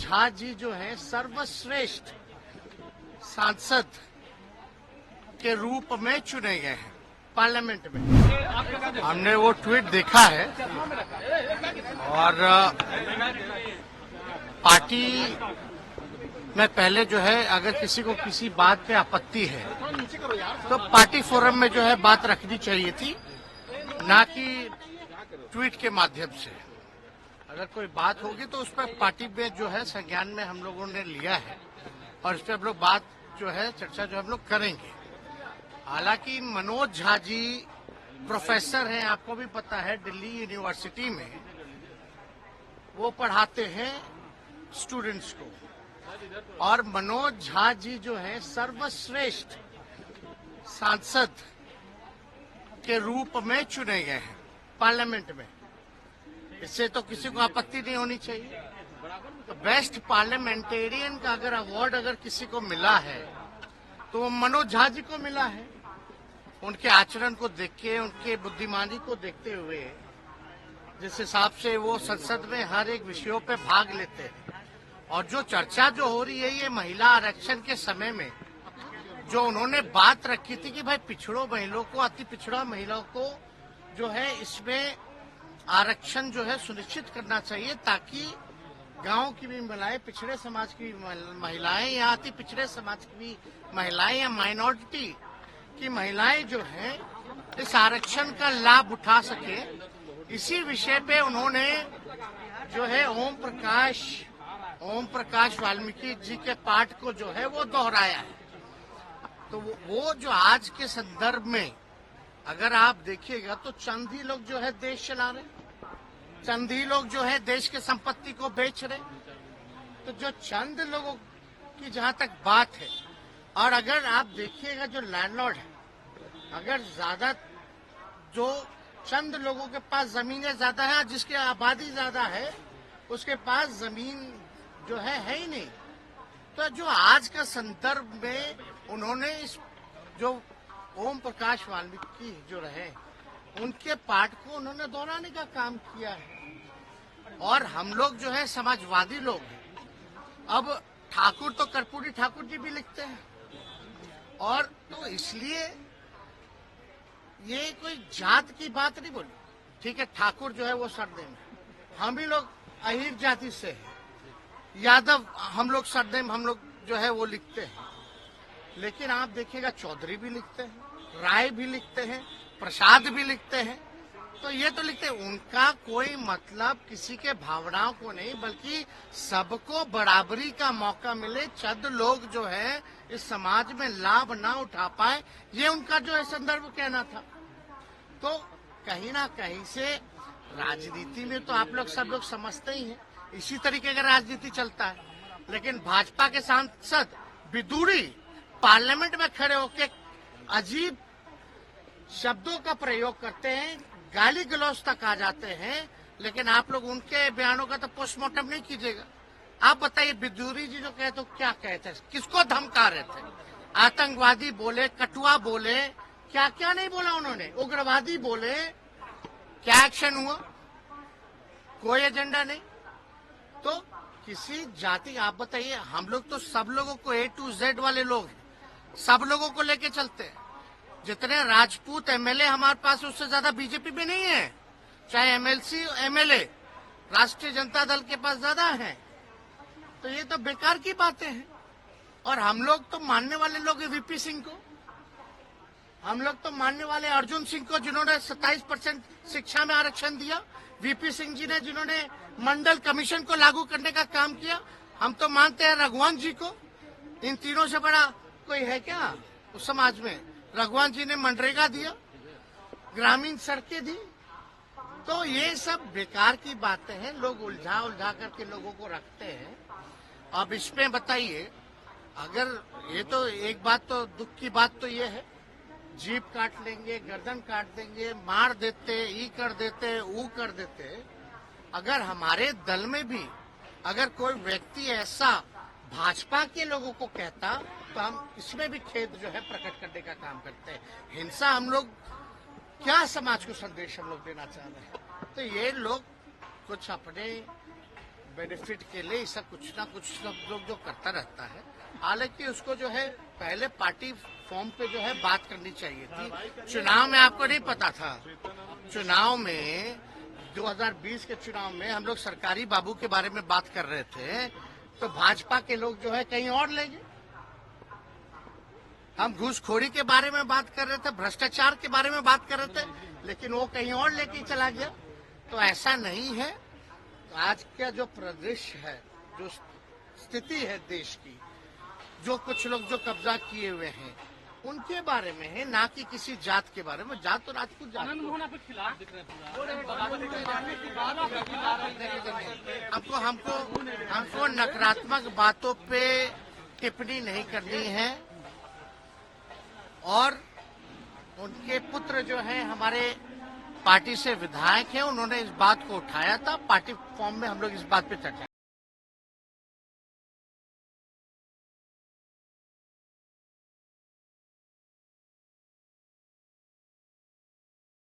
झा जी जो है सर्वश्रेष्ठ सांसद के रूप में चुने गए हैं पार्लियामेंट में। हमने वो ट्वीट देखा है और पार्टी में पहले जो है अगर किसी को किसी बात पे आपत्ति है तो पार्टी फोरम में जो है बात रखनी चाहिए थी, ना कि ट्वीट के माध्यम से। अगर कोई बात होगी तो उस पर पार्टी में जो है संज्ञान में हम लोगों ने लिया है और इस पर हम लोग बात जो है चर्चा जो हम लोग करेंगे। हालांकि मनोज झा जी प्रोफेसर हैं, आपको भी पता है, दिल्ली यूनिवर्सिटी में वो पढ़ाते हैं स्टूडेंट्स को। और मनोज झा जी जो है सर्वश्रेष्ठ सांसद के रूप में चुने गए हैं पार्लियामेंट में। इससे तो किसी को आपत्ति नहीं होनी चाहिए। तो बेस्ट पार्लियामेंटेरियन का अगर अवार्ड अगर किसी को मिला है तो वो मनोज झा जी को मिला है। उनके आचरण को देख के, उनके बुद्धिमानी को देखते हुए, जिस हिसाब से वो संसद में हर एक विषयों पे भाग लेते हैं। और जो चर्चा जो हो रही है ये महिला आरक्षण के समय में जो उन्होंने बात रखी थी कि भाई पिछड़ों महिलाओं को, अति पिछड़ा महिलाओं को जो है इसमें आरक्षण जो है सुनिश्चित करना चाहिए, ताकि गांव की भी महिलाएं, पिछड़े समाज की महिलाएं या अति पिछड़े समाज की भी महिलाएं या माइनॉरिटी की महिलाएं जो है इस आरक्षण का लाभ उठा सके। इसी विषय पे उन्होंने जो है ओम प्रकाश वाल्मीकि जी के पाठ को जो है वो दोहराया है। तो वो जो आज के संदर्भ में अगर आप देखिएगा तो चंद ही लोग जो है देश चला रहे, चंद ही लोग जो है देश के संपत्ति को बेच रहे। तो जो चंद लोगों की जहां तक बात है, और अगर आप देखिएगा जो लैंडलॉर्ड है, अगर ज्यादा जो चंद लोगों के पास जमीनें ज्यादा है, जिसकी आबादी ज्यादा है, उसके पास जमीन जो है ही नहीं। तो जो आज का संदर्भ में उन्होंने इस जो ओम प्रकाश वाल्मीकि जो रहे उनके पाठ को उन्होंने दोहराने का काम किया है। और हम लोग जो है समाजवादी लोग हैं। अब ठाकुर तो कर्पूरी ठाकुर जी भी लिखते हैं, और तो इसलिए ये कोई जात की बात नहीं बोली। ठीक है, ठाकुर जो है वो सरनेम है, हम भी लोग अहीर जाति से हैं, यादव हम लोग सरनेम हम लोग जो है वो लिखते हैं। लेकिन आप देखिएगा चौधरी भी लिखते हैं, राय भी लिखते हैं, प्रसाद भी लिखते हैं। तो ये तो लिखते हैं, उनका कोई मतलब किसी के भावनाओं को नहीं, बल्कि सबको बराबरी का मौका मिले, चंद लोग जो है इस समाज में लाभ ना उठा पाए, ये उनका जो है संदर्भ कहना था। तो कहीं ना कहीं से राजनीति में तो आप लोग सब लोग समझते ही हैं, इसी तरीके का राजनीति चलता है। लेकिन भाजपा के सांसद विदुरी पार्लियामेंट में खड़े होकर अजीब शब्दों का प्रयोग करते हैं, गाली गलौज तक आ जाते हैं। लेकिन आप लोग उनके बयानों का तो पोस्टमार्टम नहीं कीजिएगा। आप बताइए, विदुरी जी जो कहे तो क्या कहते हैं, किसको धमका रहे थे? आतंकवादी बोले, कटुआ बोले, क्या क्या नहीं बोला उन्होंने, उग्रवादी बोले। क्या एक्शन हुआ? कोई एजेंडा नहीं। तो किसी जाति, आप बताइए, हम लोग तो सब लोगों को A to Z वाले लोग हैं, सब लोगों को लेके चलते हैं। जितने राजपूत एमएलए हमारे पास, उससे ज्यादा बीजेपी में नहीं है। चाहे एमएलसी एमएलए राष्ट्रीय जनता दल के पास ज्यादा है। तो ये तो बेकार की बातें हैं। और हम लोग तो मानने वाले लोग हैं वीपी सिंह को, हम लोग तो मानने वाले अर्जुन सिंह को, जिन्होंने 27% शिक्षा में आरक्षण दिया, वीपी सिंह जी ने जिन्होंने मंडल कमीशन को लागू करने का काम किया। हम तो मानते हैं रघुवंश जी को। इन तीनों से बड़ा कोई है क्या उस समाज में? रघुवंश जी ने मनरेगा दिया, ग्रामीण सड़कें दी। तो ये सब बेकार की बातें हैं, लोग उलझा करके लोगों को रखते हैं। अब इसमें बताइए, अगर ये तो एक बात, तो दुख की बात तो ये है, जीप काट लेंगे, गर्दन काट देंगे, मार देते, ई कर देते, ऊ कर देते। अगर हमारे दल में भी अगर कोई व्यक्ति ऐसा भाजपा के लोगों को कहता, तो हम इसमें भी खेद जो है प्रकट करने का काम करते हैं। हिंसा हम लोग क्या समाज को संदेश हम लोग देना चाह रहे हैं? तो ये लोग कुछ अपने बेनिफिट के लिए ऐसा कुछ ना कुछ सब लोग जो करता रहता है। हालांकि उसको जो है पहले पार्टी फॉर्म पे जो है बात करनी चाहिए थी। चुनाव में आपको नहीं पता था, चुनाव में 2020 के चुनाव में हम लोग सरकारी बाबू के बारे में बात कर रहे थे, तो भाजपा के लोग जो है कहीं और ले गए। हम घूसखोरी के बारे में बात कर रहे थे, भ्रष्टाचार के बारे में बात कर रहे थे, लेकिन वो कहीं और लेके चला गया। तो ऐसा नहीं है। आज का जो परिदृश्य है, जो स्थिति है देश की, जो कुछ लोग जो कब्जा किए हुए हैं उनके बारे में है, ना कि किसी जात के बारे में। जात तो राजपूत जात हमको नकारात्मक बातों पे टिप्पणी नहीं करनी है। और उनके पुत्र जो हैं हमारे पार्टी से विधायक हैं, उन्होंने इस बात को उठाया था। पार्टी फॉर्म में हम लोग इस बात पे चर्चा